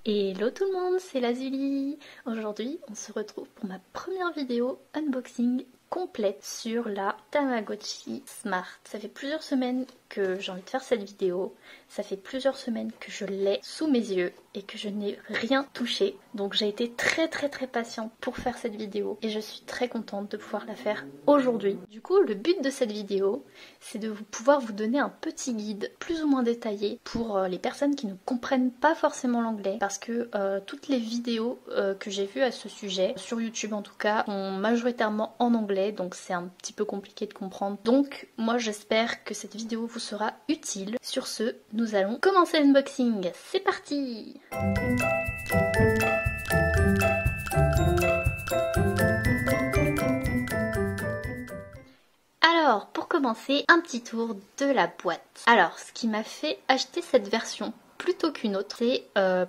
Hello tout le monde, c'est Lazuli. Aujourd'hui, on se retrouve pour ma première vidéo unboxing complète sur la Tamagotchi Smart. Ça fait plusieurs semaines que j'ai envie de faire cette vidéo. Ça fait plusieurs semaines que je l'ai sous mes yeux et que je n'ai rien touché. Donc j'ai été très patiente pour faire cette vidéo et je suis très contente de pouvoir la faire aujourd'hui. Du coup, le but de cette vidéo, c'est de pouvoir vous donner un petit guide plus ou moins détaillé pour les personnes qui ne comprennent pas forcément l'anglais, parce que toutes les vidéos que j'ai vues à ce sujet, sur YouTube en tout cas, sont majoritairement en anglais, donc c'est un petit peu compliqué de comprendre. Donc moi j'espère que cette vidéo vous sera utile. Sur ce, nous allons commencer l'unboxing. C'est parti! Alors, pour commencer, un petit tour de la boîte. Alors, ce qui m'a fait acheter cette version plutôt qu'une autre, c'est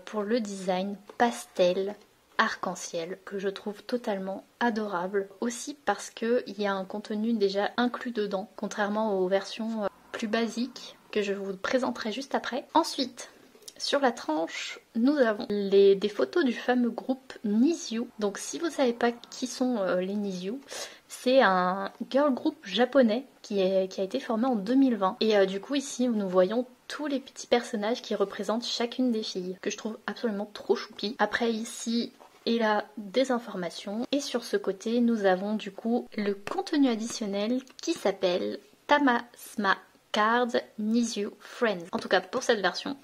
pour le design pastel arc-en-ciel que je trouve totalement adorable. Aussi parce qu'il y a un contenu déjà inclus dedans, contrairement aux versions plus basiques que je vous présenterai juste après. Ensuite, sur la tranche, nous avons des photos du fameux groupe Niziu. Donc si vous ne savez pas qui sont les Niziu, c'est un girl group japonais qui a été formé en 2020. Et du coup ici nous voyons tous les petits personnages qui représentent chacune des filles, que je trouve absolument trop choupi. Après ici et là des informations. Et sur ce côté nous avons du coup le contenu additionnel qui s'appelle Tamasma Cards Niziu Friends. En tout cas pour cette version.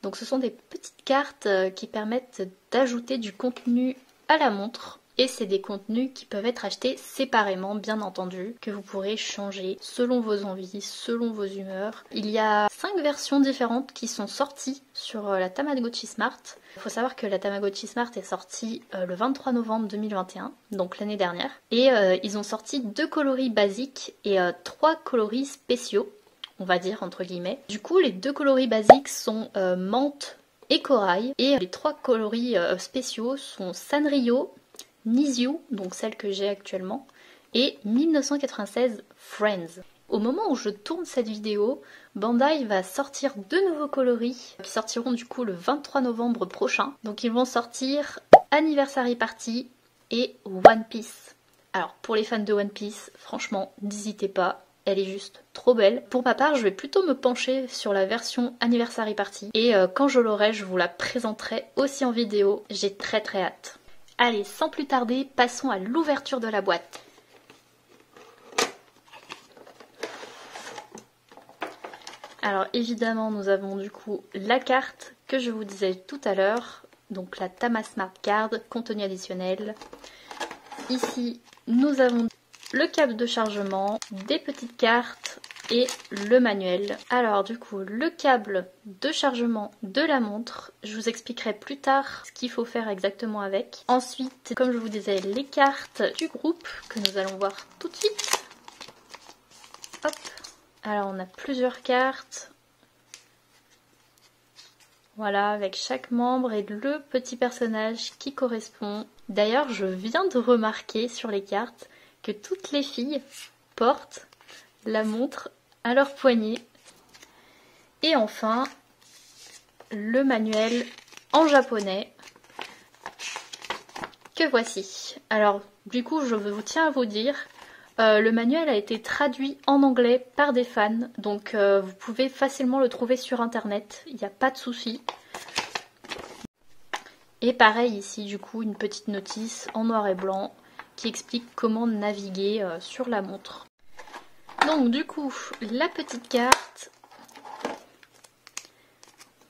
Donc ce sont des petites cartes qui permettent d'ajouter du contenu à la montre. Et c'est des contenus qui peuvent être achetés séparément, bien entendu, que vous pourrez changer selon vos envies, selon vos humeurs. Il y a 5 versions différentes qui sont sorties sur la Tamagotchi Smart. Il faut savoir que la Tamagotchi Smart est sortie le 23 novembre 2021, donc l'année dernière. Et ils ont sorti 2 coloris basiques et 3 coloris spéciaux, on va dire entre guillemets. Du coup, les 2 coloris basiques sont menthe et corail. Et les 3 coloris spéciaux sont Sanrio, Niziu, donc celle que j'ai actuellement, et 1996 Friends. Au moment où je tourne cette vidéo, Bandai va sortir 2 nouveaux coloris qui sortiront du coup le 23 novembre prochain. Donc ils vont sortir Anniversary Party et One Piece. Alors pour les fans de One Piece, franchement, n'hésitez pas. Elle est juste trop belle. Pour ma part, je vais plutôt me pencher sur la version Anniversary Party. Et quand je l'aurai, je vous la présenterai aussi en vidéo. J'ai très hâte. Allez, sans plus tarder, passons à l'ouverture de la boîte. Alors évidemment, nous avons du coup la carte que je vous disais tout à l'heure. Donc la Tamasma Card, contenu additionnel. Ici, nous avons le câble de chargement, des petites cartes et le manuel. Alors du coup, le câble de chargement de la montre, je vous expliquerai plus tard ce qu'il faut faire exactement avec. Ensuite, comme je vous disais, les cartes du groupe que nous allons voir tout de suite. Hop. Alors on a plusieurs cartes. Voilà, avec chaque membre et le petit personnage qui correspond. D'ailleurs, je viens de remarquer sur les cartes que toutes les filles portent la montre à leur poignet. Et enfin, le manuel en japonais que voici. Alors, du coup, je vous tiens à vous dire, le manuel a été traduit en anglais par des fans, donc vous pouvez facilement le trouver sur internet, il n'y a pas de souci. Et pareil ici, du coup, une petite notice en noir et blanc qui explique comment naviguer sur la montre. Donc du coup, la petite carte,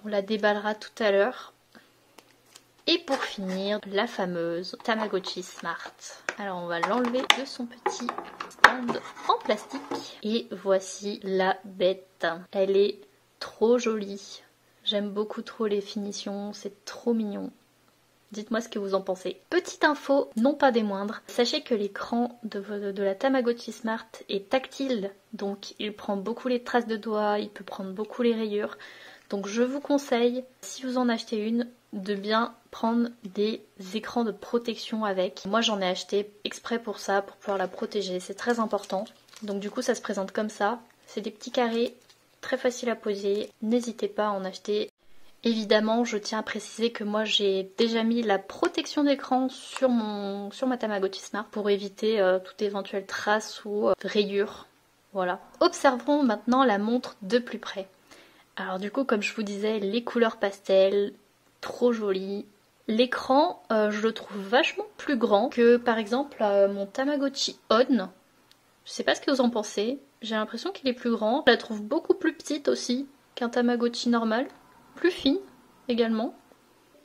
on la déballera tout à l'heure. Et pour finir, la fameuse Tamagotchi Smart. Alors on va l'enlever de son petit stand en plastique. Et voici la bête. Elle est trop jolie. J'aime beaucoup trop les finitions, c'est trop mignon. Dites-moi ce que vous en pensez. Petite info, non pas des moindres, sachez que l'écran de la Tamagotchi Smart est tactile, donc il prend beaucoup les traces de doigts, il peut prendre beaucoup les rayures. Donc je vous conseille, si vous en achetez une, de bien prendre des écrans de protection avec. Moi j'en ai acheté exprès pour ça, pour pouvoir la protéger, c'est très important. Donc du coup ça se présente comme ça, c'est des petits carrés, très faciles à poser, n'hésitez pas à en acheter. Évidemment, je tiens à préciser que moi j'ai déjà mis la protection d'écran sur ma Tamagotchi Smart pour éviter toute éventuelle trace ou rayure. Voilà. Observons maintenant la montre de plus près. Alors du coup, comme je vous disais, les couleurs pastel, trop jolies. L'écran, je le trouve vachement plus grand que par exemple mon Tamagotchi On. Je sais pas ce que vous en pensez, j'ai l'impression qu'il est plus grand. Je la trouve beaucoup plus petite aussi qu'un Tamagotchi normal. Plus fine également.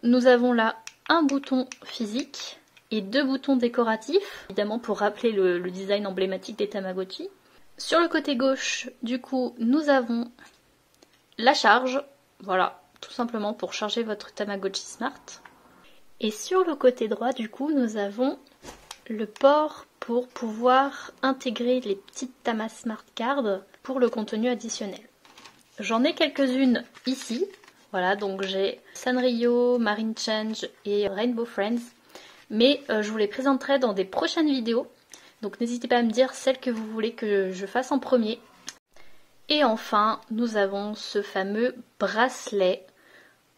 Nous avons là un bouton physique et 2 boutons décoratifs, évidemment pour rappeler le design emblématique des Tamagotchi. Sur le côté gauche, du coup, nous avons la charge, voilà, tout simplement pour charger votre Tamagotchi Smart. Et sur le côté droit, du coup, nous avons le port pour pouvoir intégrer les petites Tama Smart Cards pour le contenu additionnel. J'en ai quelques-unes ici. Voilà, donc j'ai Sanrio, Marine Change et Rainbow Friends. Mais je vous les présenterai dans des prochaines vidéos. Donc n'hésitez pas à me dire celle que vous voulez que je fasse en premier. Et enfin, nous avons ce fameux bracelet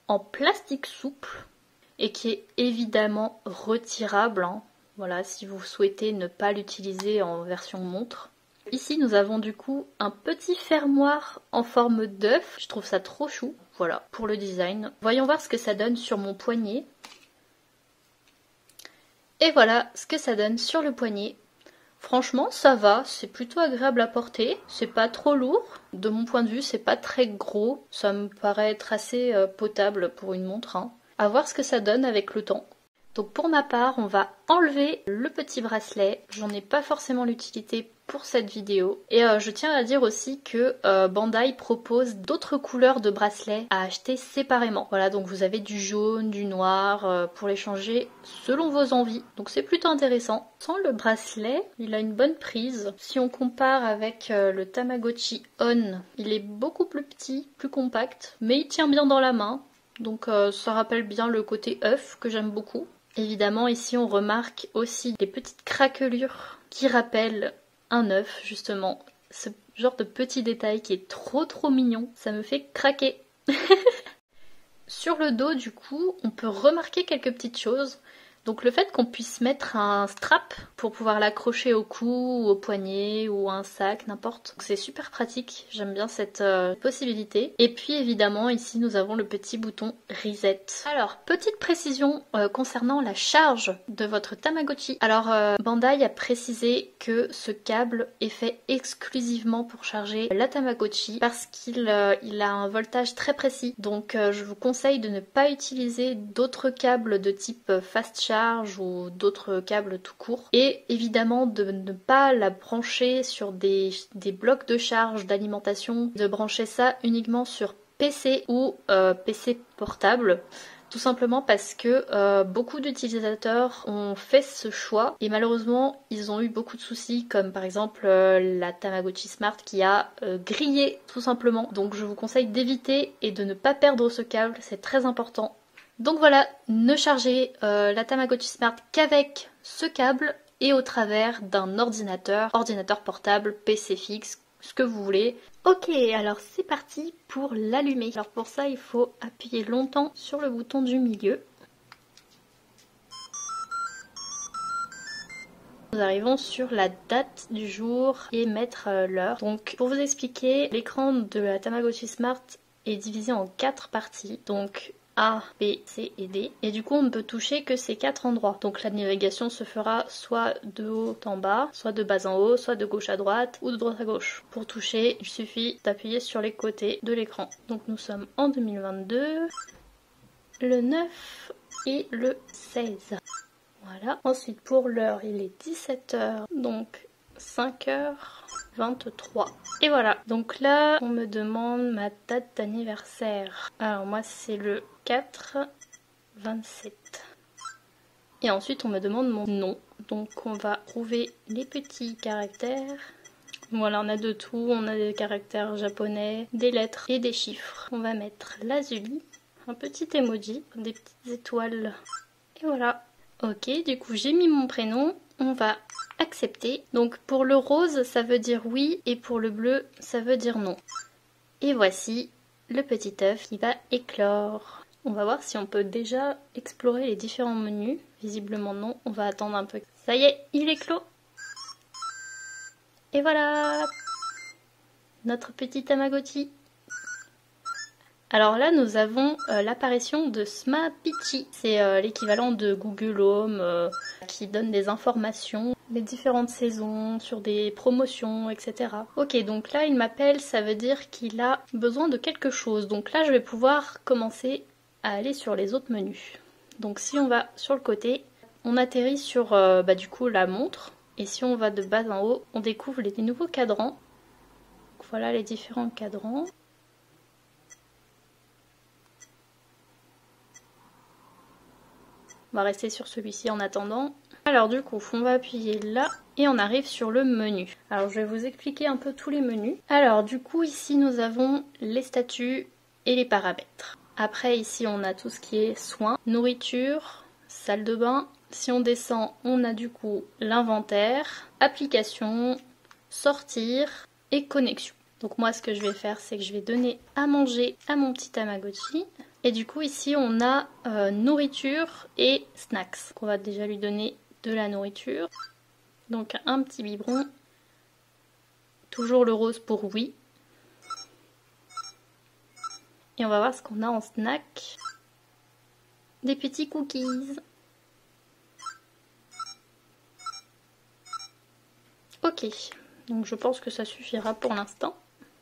en plastique souple et qui est évidemment retirable. Hein. Voilà, si vous souhaitez ne pas l'utiliser en version montre. Ici, nous avons du coup un petit fermoir en forme d'œuf. Je trouve ça trop chou. Voilà, pour le design. Voyons voir ce que ça donne sur mon poignet. Et voilà ce que ça donne sur le poignet. Franchement, ça va, c'est plutôt agréable à porter. C'est pas trop lourd. De mon point de vue, c'est pas très gros. Ça me paraît être assez potable pour une montre. Hein. À voir ce que ça donne avec le temps. Donc pour ma part, on va enlever le petit bracelet. J'en ai pas forcément l'utilité pour cette vidéo. Et je tiens à dire aussi que Bandai propose d'autres couleurs de bracelets à acheter séparément. Voilà, donc vous avez du jaune, du noir, pour les changer selon vos envies. Donc c'est plutôt intéressant. Sans le bracelet, il a une bonne prise. Si on compare avec le Tamagotchi On, il est beaucoup plus petit, plus compact, mais il tient bien dans la main. Donc ça rappelle bien le côté œuf que j'aime beaucoup. Évidemment, ici on remarque aussi des petites craquelures qui rappellent un œuf, justement. Ce genre de petit détail qui est trop mignon, ça me fait craquer. Sur le dos, du coup, on peut remarquer quelques petites choses. Donc le fait qu'on puisse mettre un strap pour pouvoir l'accrocher au cou, ou au poignet, ou à un sac, n'importe. C'est super pratique, j'aime bien cette possibilité. Et puis évidemment, ici nous avons le petit bouton Reset. Alors, petite précision concernant la charge de votre Tamagotchi. Alors, Bandai a précisé que ce câble est fait exclusivement pour charger la Tamagotchi parce qu'il a un voltage très précis. Donc je vous conseille de ne pas utiliser d'autres câbles de type fast charge ou d'autres câbles tout court. Et évidemment de ne pas la brancher sur des blocs de charge d'alimentation, de brancher ça uniquement sur PC ou PC portable. Tout simplement parce que beaucoup d'utilisateurs ont fait ce choix et malheureusement ils ont eu beaucoup de soucis comme par exemple la Tamagotchi Smart qui a grillé tout simplement. Donc je vous conseille d'éviter et de ne pas perdre ce câble, c'est très important. Donc voilà, ne chargez la Tamagotchi Smart qu'avec ce câble et au travers d'un ordinateur portable, PC fixe, ce que vous voulez. Ok, alors c'est parti pour l'allumer. Alors pour ça, il faut appuyer longtemps sur le bouton du milieu. Nous arrivons sur la date du jour et mettre l'heure. Donc pour vous expliquer, l'écran de la Tamagotchi Smart est divisé en 4 parties. Donc A, B, C et D. Et du coup, on ne peut toucher que ces 4 endroits. Donc la navigation se fera soit de haut en bas, soit de bas en haut, soit de gauche à droite ou de droite à gauche. Pour toucher, il suffit d'appuyer sur les côtés de l'écran. Donc nous sommes en 2022, le 9 et le 16. Voilà. Ensuite, pour l'heure, il est 17h, donc 5h23. Et voilà, donc là, on me demande ma date d'anniversaire. Alors moi, c'est le 4/27. Et ensuite, on me demande mon nom. Donc on va trouver les petits caractères. Voilà, on a de tout. On a des caractères japonais, des lettres et des chiffres. On va mettre lazuli, un petit emoji, des petites étoiles. Et voilà. Ok, du coup, j'ai mis mon prénom. On va accepter. Donc pour le rose, ça veut dire oui, et pour le bleu, ça veut dire non. Et voici le petit œuf qui va éclore. On va voir si on peut déjà explorer les différents menus. Visiblement non, on va attendre un peu. Ça y est, il éclot. Et voilà notre petit Tamagotchi. Alors là, nous avons l'apparition de Smapichi. C'est l'équivalent de Google Home qui donne des informations, les différentes saisons, sur des promotions, etc. Ok, donc là, il m'appelle, ça veut dire qu'il a besoin de quelque chose. Donc là, je vais pouvoir commencer à aller sur les autres menus. Donc si on va sur le côté, on atterrit sur du coup la montre. Et si on va de bas en haut, on découvre les nouveaux cadrans. Donc voilà les différents cadrans. On va rester sur celui-ci en attendant. Alors du coup, on va appuyer là et on arrive sur le menu. Alors je vais vous expliquer un peu tous les menus. Alors du coup, ici nous avons les statuts et les paramètres. Après ici, on a tout ce qui est soins, nourriture, salle de bain. Si on descend, on a du coup l'inventaire, application, sortir et connexion. Donc moi, ce que je vais faire, c'est que je vais donner à manger à mon petit Tamagotchi. Et du coup, ici, on a nourriture et snacks. Donc on va déjà lui donner de la nourriture. Donc un petit biberon. Toujours le rose pour oui. Et on va voir ce qu'on a en snack. Des petits cookies. Ok, donc je pense que ça suffira pour l'instant.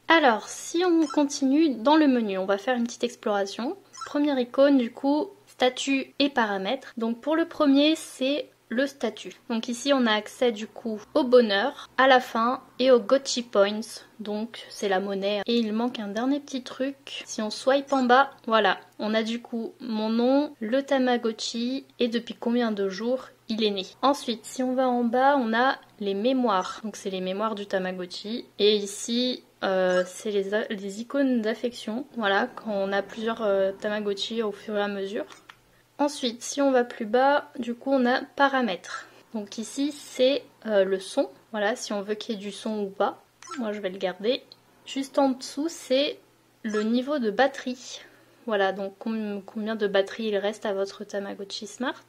Alors, si on continue dans le menu, on va faire une petite exploration. Première icône, du coup, statut et paramètres. Donc pour le premier, c'est le statut. Donc ici, on a accès du coup au bonheur, à la fin et au Gotchi Points. Donc c'est la monnaie. Et il manque un dernier petit truc. Si on swipe en bas, voilà, on a du coup mon nom, le Tamagotchi et depuis combien de jours il est né. Ensuite, si on va en bas, on a les mémoires. Donc c'est les mémoires du Tamagotchi. Et ici, c'est les icônes d'affection. Voilà, quand on a plusieurs Tamagotchi au fur et à mesure. Ensuite, si on va plus bas, du coup on a paramètres. Donc ici c'est le son. Voilà, si on veut qu'il y ait du son ou pas. Moi je vais le garder. Juste en dessous c'est le niveau de batterie. Voilà, donc combien de batterie il reste à votre Tamagotchi Smart.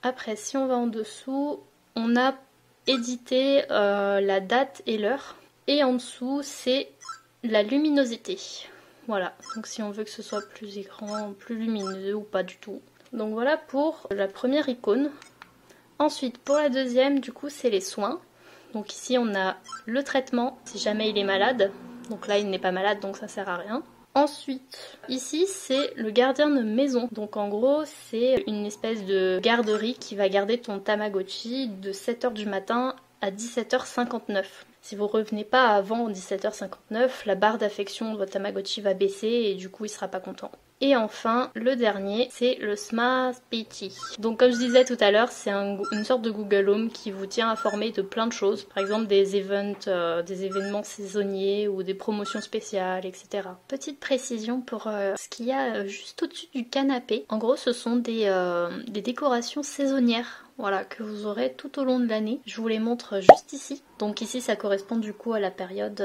Après, si on va en dessous, on a édité la date et l'heure. Et en dessous, c'est la luminosité. Voilà, donc si on veut que ce soit plus grand, plus lumineux ou pas du tout. Donc voilà pour la première icône. Ensuite, pour la deuxième, du coup, c'est les soins. Donc ici, on a le traitement, si jamais il est malade. Donc là, il n'est pas malade, donc ça sert à rien. Ensuite, ici, c'est le gardien de maison. Donc en gros, c'est une espèce de garderie qui va garder ton Tamagotchi de 7h du matin à 17h59. Si vous revenez pas avant 17h59, la barre d'affection de votre Tamagotchi va baisser et du coup il sera pas content. Et enfin, le dernier, c'est le Smapichi. Donc comme je disais tout à l'heure, c'est une sorte de Google Home qui vous tient informé de plein de choses. Par exemple des événements saisonniers ou des promotions spéciales, etc. Petite précision pour ce qu'il y a juste au-dessus du canapé. En gros, ce sont des décorations saisonnières. Voilà, que vous aurez tout au long de l'année. Je vous les montre juste ici. Donc ici, ça correspond du coup à la période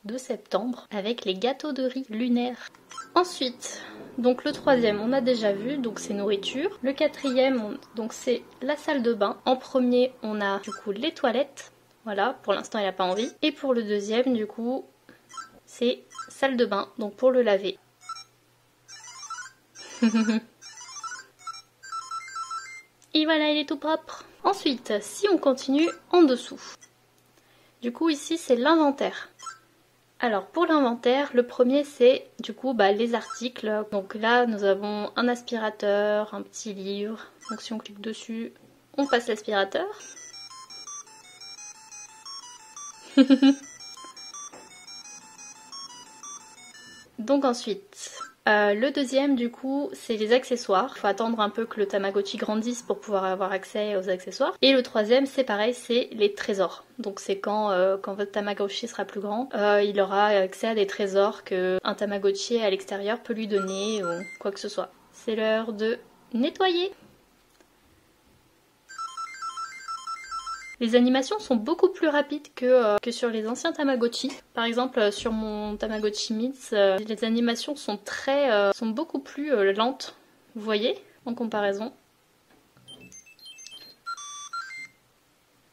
de septembre avec les gâteaux de riz lunaires. Ensuite, donc le troisième, on a déjà vu, donc c'est nourriture. Le quatrième, donc c'est la salle de bain. En premier, on a du coup les toilettes. Voilà, pour l'instant, il n'a pas envie. Et pour le deuxième, du coup, c'est salle de bain, donc pour le laver. Et voilà, il est tout propre. Ensuite, si on continue en dessous. Du coup, ici, c'est l'inventaire. Alors, pour l'inventaire, le premier, c'est du coup les articles. Donc là, nous avons un aspirateur, un petit livre. Donc si on clique dessus, on passe l'aspirateur. Donc ensuite... le deuxième du coup c'est les accessoires, il faut attendre un peu que le Tamagotchi grandisse pour pouvoir avoir accès aux accessoires. Et le troisième c'est pareil, c'est les trésors. Donc c'est quand votre Tamagotchi sera plus grand, il aura accès à des trésors qu'un Tamagotchi à l'extérieur peut lui donner ou quoi que ce soit. C'est l'heure de nettoyer. Les animations sont beaucoup plus rapides que sur les anciens Tamagotchi. Par exemple, sur mon Tamagotchi Mix, les animations sont sont beaucoup plus lentes. Vous voyez, en comparaison.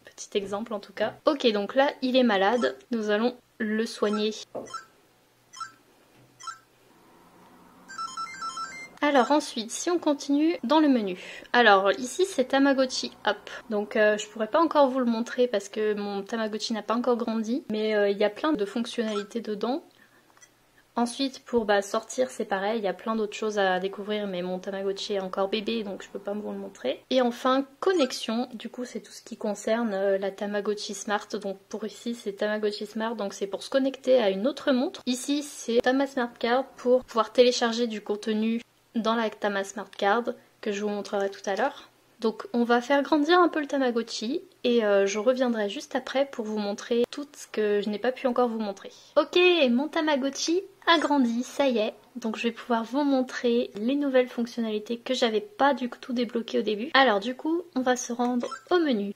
Petit exemple en tout cas. Ok, donc là, il est malade. Nous allons le soigner. Alors ensuite, si on continue dans le menu. Alors ici c'est Tamagotchi Up. Donc je pourrais pas encore vous le montrer parce que mon Tamagotchi n'a pas encore grandi. Mais il y a plein de fonctionnalités dedans. Ensuite pour sortir c'est pareil, il y a plein d'autres choses à découvrir mais mon Tamagotchi est encore bébé donc je peux pas vous le montrer. Et enfin connexion, du coup c'est tout ce qui concerne la Tamagotchi Smart. Donc pour ici c'est Tamagotchi Smart, donc c'est pour se connecter à une autre montre. Ici c'est Tama Smart Card pour pouvoir télécharger du contenu dans la Tama Smart Card que je vous montrerai tout à l'heure. Donc on va faire grandir un peu le Tamagotchi et je reviendrai juste après pour vous montrer tout ce que je n'ai pas pu encore vous montrer. Ok, mon Tamagotchi a grandi, ça y est. Donc je vais pouvoir vous montrer les nouvelles fonctionnalités que j'avais pas du tout débloquées au début. Alors du coup, on va se rendre au menu.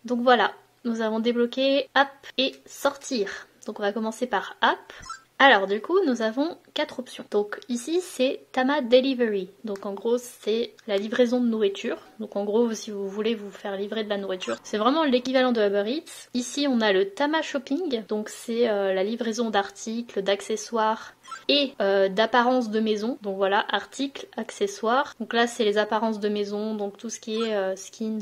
Donc voilà, nous avons débloqué App et Sortir. Donc on va commencer par App. Alors du coup nous avons 4 options. Donc ici c'est Tama Delivery. Donc en gros c'est la livraison de nourriture. Donc en gros si vous voulez vous faire livrer de la nourriture, c'est vraiment l'équivalent de Uber Eats. Ici on a le Tama Shopping. Donc c'est la livraison d'articles, d'accessoires et d'apparence de maison. Donc voilà, articles, accessoires. Donc là c'est les apparences de maison, donc tout ce qui est skin.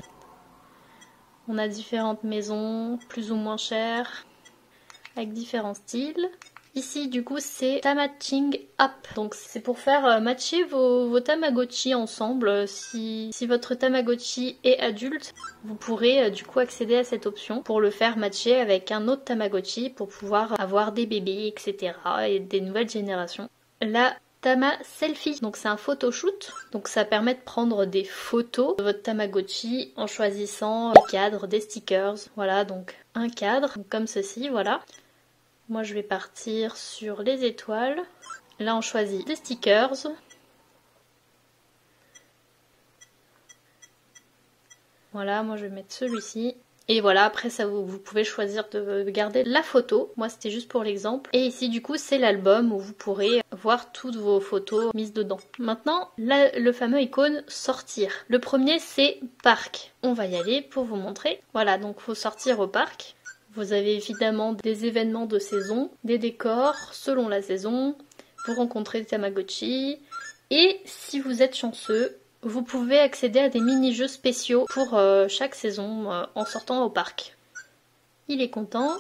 On a différentes maisons, plus ou moins chères, avec différents styles. Ici du coup c'est Tamatching App, donc c'est pour faire matcher vos Tamagotchi ensemble. Si votre Tamagotchi est adulte, vous pourrez du coup accéder à cette option pour le faire matcher avec un autre Tamagotchi pour pouvoir avoir des bébés, etc. et des nouvelles générations. La Tama Selfie, donc c'est un photoshoot, donc ça permet de prendre des photos de votre Tamagotchi en choisissant des cadres, des stickers, voilà donc un cadre comme ceci, voilà. Moi je vais partir sur les étoiles. Là on choisit des stickers. Voilà, moi je vais mettre celui-ci. Et voilà, après ça vous pouvez choisir de garder la photo. Moi c'était juste pour l'exemple. Et ici du coup c'est l'album où vous pourrez voir toutes vos photos mises dedans. Maintenant, là, le fameux icône sortir. Le premier c'est parc. On va y aller pour vous montrer. Voilà, donc faut sortir au parc. Vous avez évidemment des événements de saison, des décors selon la saison, vous rencontrez des Tamagotchi, et si vous êtes chanceux, vous pouvez accéder à des mini-jeux spéciaux pour chaque saison en sortant au parc. Il est content.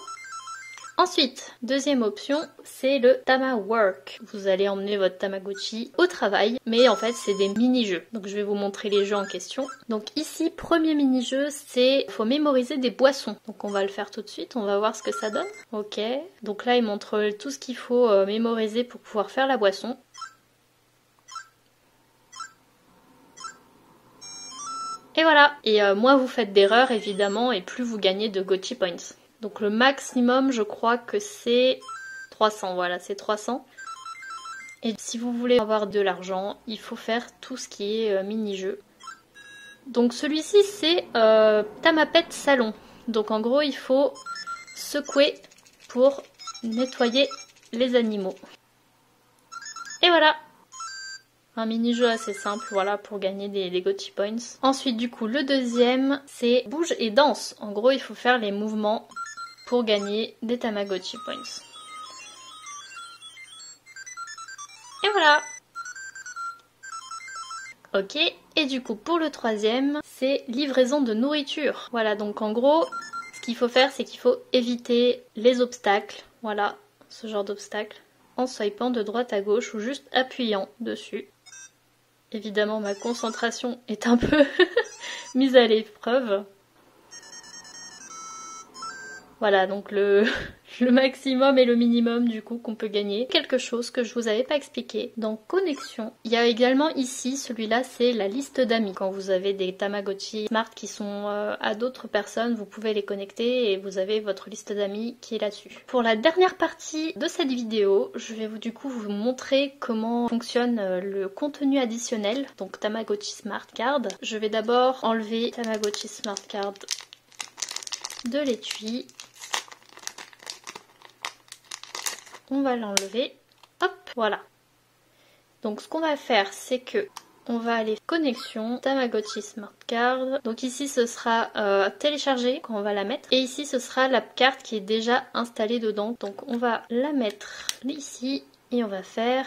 Ensuite, deuxième option, c'est le Tama Work. Vous allez emmener votre Tamagotchi au travail, mais en fait c'est des mini-jeux. Donc je vais vous montrer les jeux en question. Donc ici, premier mini-jeu, c'est faut mémoriser des boissons. Donc on va le faire tout de suite, on va voir ce que ça donne. Ok, donc là il montre tout ce qu'il faut mémoriser pour pouvoir faire la boisson. Et voilà. Et moins vous faites d'erreurs évidemment, et plus vous gagnez de Gotchi Points. Donc le maximum, je crois que c'est 300, voilà, c'est 300. Et si vous voulez avoir de l'argent, il faut faire tout ce qui est mini-jeu. Donc celui-ci, c'est Tamapet Salon. Donc en gros, il faut secouer pour nettoyer les animaux. Et voilà! Un mini-jeu assez simple, voilà, pour gagner des Gotchi Points. Ensuite, du coup, le deuxième, c'est bouge et danse. En gros, il faut faire les mouvements pour gagner des Tamagotchi Points. Et voilà. Ok, et du coup pour le troisième, c'est livraison de nourriture. Voilà, donc en gros, ce qu'il faut faire, c'est qu'il faut éviter les obstacles. Voilà, ce genre d'obstacles. En swipant de droite à gauche ou juste appuyant dessus. Évidemment, ma concentration est un peu mise à l'épreuve. Voilà, donc le maximum et le minimum du coup qu'on peut gagner. Quelque chose que je vous avais pas expliqué. Dans connexion, il y a également ici, celui-là c'est la liste d'amis. Quand vous avez des Tamagotchi Smart qui sont à d'autres personnes, vous pouvez les connecter et vous avez votre liste d'amis qui est là-dessus. Pour la dernière partie de cette vidéo, je vais du coup vous montrer comment fonctionne le contenu additionnel, donc Tamagotchi Smart Card. Je vais d'abord enlever Tamagotchi Smart Card de l'étui. On va l'enlever. Hop, voilà. Donc ce qu'on va faire, c'est que on va aller connexion Tamagotchi Smart Card. Donc ici ce sera téléchargé quand on va la mettre. Et ici ce sera la carte qui est déjà installée dedans. Donc on va la mettre ici et on va faire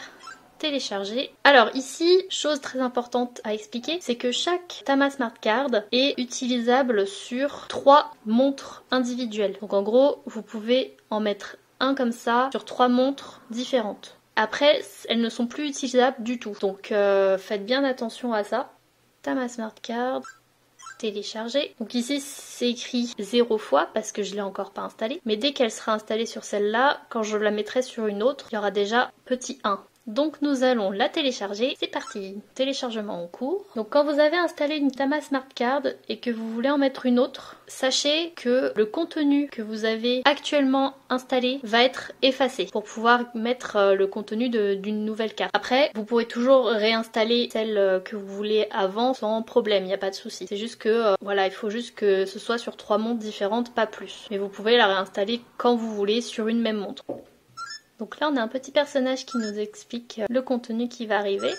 télécharger. Alors ici, chose très importante à expliquer, c'est que chaque Tama Smart Card est utilisable sur 3 montres individuelles. Donc en gros, vous pouvez en mettre un comme ça sur 3 montres différentes. Après, elles ne sont plus utilisables du tout. Donc faites bien attention à ça. Tama Smart Card, télécharger. Donc ici c'est écrit 0 fois parce que je l'ai encore pas installée. Mais dès qu'elle sera installée sur celle-là, quand je la mettrai sur une autre, il y aura déjà petit 1. Donc nous allons la télécharger. C'est parti, téléchargement en cours. Donc quand vous avez installé une Tama Smart Card et que vous voulez en mettre une autre, sachez que le contenu que vous avez actuellement installé va être effacé pour pouvoir mettre le contenu d'une nouvelle carte. Après, vous pourrez toujours réinstaller celle que vous voulez avant sans problème, il n'y a pas de souci. C'est juste que voilà, il faut juste que ce soit sur 3 montres différentes, pas plus. Mais vous pouvez la réinstaller quand vous voulez sur une même montre. Donc là on a un petit personnage qui nous explique le contenu qui va arriver.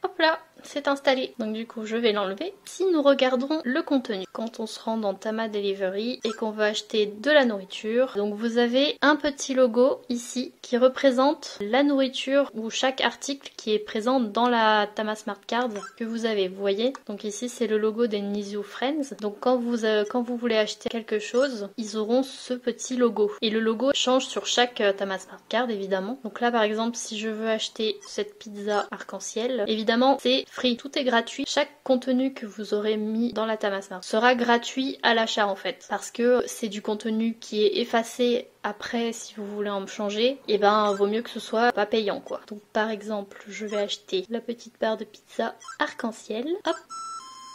Hop là, c'est installé. Donc du coup je vais l'enlever. Si nous regardons le contenu, quand on se rend dans Tama Delivery et qu'on veut acheter de la nourriture, donc vous avez un petit logo ici qui représente la nourriture ou chaque article qui est présent dans la Tama Smart Card que vous avez. Vous voyez, donc ici c'est le logo des Nizou Friends. Donc quand vous voulez acheter quelque chose, ils auront ce petit logo. Et le logo change sur chaque Tama Smart Card évidemment. Donc là par exemple si je veux acheter cette pizza arc-en-ciel, évidemment c'est free, tout est gratuit. Chaque contenu que vous aurez mis dans la Tama Smart sera gratuit à l'achat en fait, parce que c'est du contenu qui est effacé après si vous voulez en changer, et ben vaut mieux que ce soit pas payant quoi. Donc par exemple je vais acheter la petite barre de pizza arc-en-ciel, hop,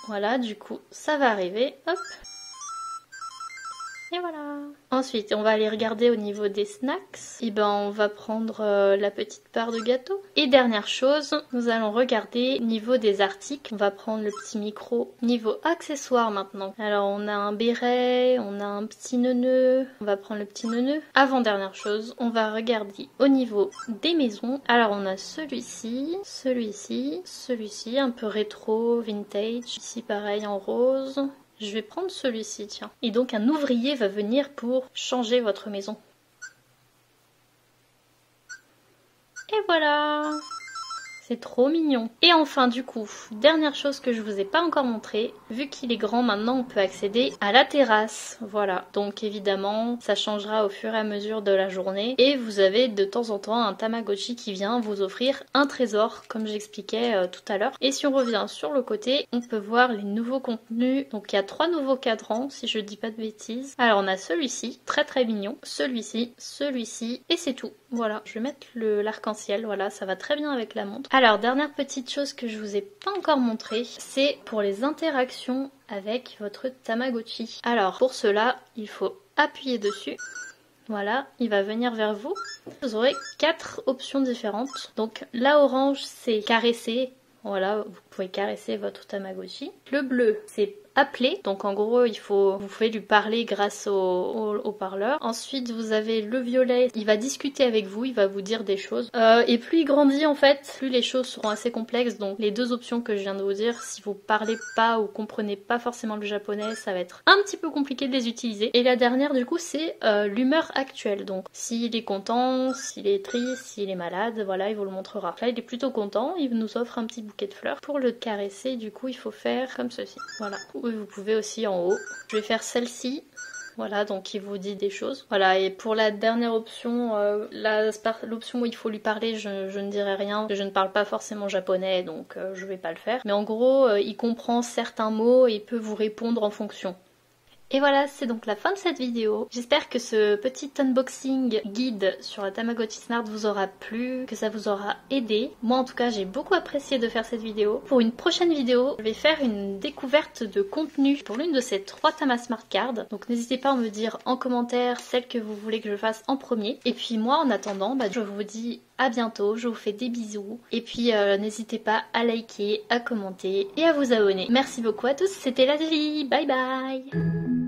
voilà, du coup ça va arriver, hop. Et voilà. Ensuite, on va aller regarder au niveau des snacks. Et ben, on va prendre la petite part de gâteau. Et dernière chose, nous allons regarder au niveau des articles. On va prendre le petit micro. Niveau accessoires maintenant. Alors, on a un béret, on a un petit neuneu. On va prendre le petit neuneu. Avant-dernière chose, on va regarder au niveau des maisons. Alors, on a celui-ci, celui-ci, celui-ci, un peu rétro, vintage. Ici, pareil, en rose. Je vais prendre celui-ci, tiens. Et donc un ouvrier va venir pour changer votre maison. Et voilà! C'est trop mignon. Et enfin du coup, dernière chose que je vous ai pas encore montré, vu qu'il est grand maintenant on peut accéder à la terrasse. Voilà, donc évidemment ça changera au fur et à mesure de la journée. Et vous avez de temps en temps un Tamagotchi qui vient vous offrir un trésor, comme j'expliquais tout à l'heure. Et si on revient sur le côté, on peut voir les nouveaux contenus. Donc il y a 3 nouveaux cadrans, si je dis pas de bêtises. Alors on a celui-ci, très très mignon, celui-ci, celui-ci, et c'est tout. Voilà, je vais mettre l'arc-en-ciel, voilà, ça va très bien avec la montre. Alors, dernière petite chose que je vous ai pas encore montré, c'est pour les interactions avec votre Tamagotchi. Alors, pour cela, il faut appuyer dessus. Voilà, il va venir vers vous. Vous aurez 4 options différentes. Donc, la orange, c'est caresser. Voilà, vous pouvez caresser votre Tamagotchi. Le bleu, c'est appeler. Donc en gros, vous pouvez lui parler grâce au parleur. Ensuite, vous avez le violet. Il va discuter avec vous, il va vous dire des choses. Et plus il grandit en fait, plus les choses seront assez complexes. Donc les 2 options que je viens de vous dire, si vous parlez pas ou comprenez pas forcément le japonais, ça va être un petit peu compliqué de les utiliser. Et la dernière du coup, c'est l'humeur actuelle. Donc s'il est content, s'il est triste, s'il est malade, voilà, il vous le montrera. Là, il est plutôt content, il nous offre un petit bouquet de fleurs. Pour le caresser, du coup, il faut faire comme ceci. Voilà. Vous pouvez aussi en haut. Je vais faire celle-ci. Voilà, donc il vous dit des choses. Voilà, et pour la dernière option, l'option où il faut lui parler, je ne dirai rien. Je ne parle pas forcément japonais, donc je vais pas le faire. Mais en gros, il comprend certains mots et peut vous répondre en fonction. Et voilà, c'est donc la fin de cette vidéo. J'espère que ce petit unboxing guide sur la Tamagotchi Smart vous aura plu, que ça vous aura aidé. Moi en tout cas, j'ai beaucoup apprécié de faire cette vidéo. Pour une prochaine vidéo, je vais faire une découverte de contenu pour l'une de ces 3 Tama Smart Cards. Donc n'hésitez pas à me dire en commentaire celle que vous voulez que je fasse en premier. Et puis moi en attendant, je vous dis à bientôt, je vous fais des bisous. Et puis n'hésitez pas à liker, à commenter et à vous abonner. Merci beaucoup à tous, c'était Lazuli, bye bye.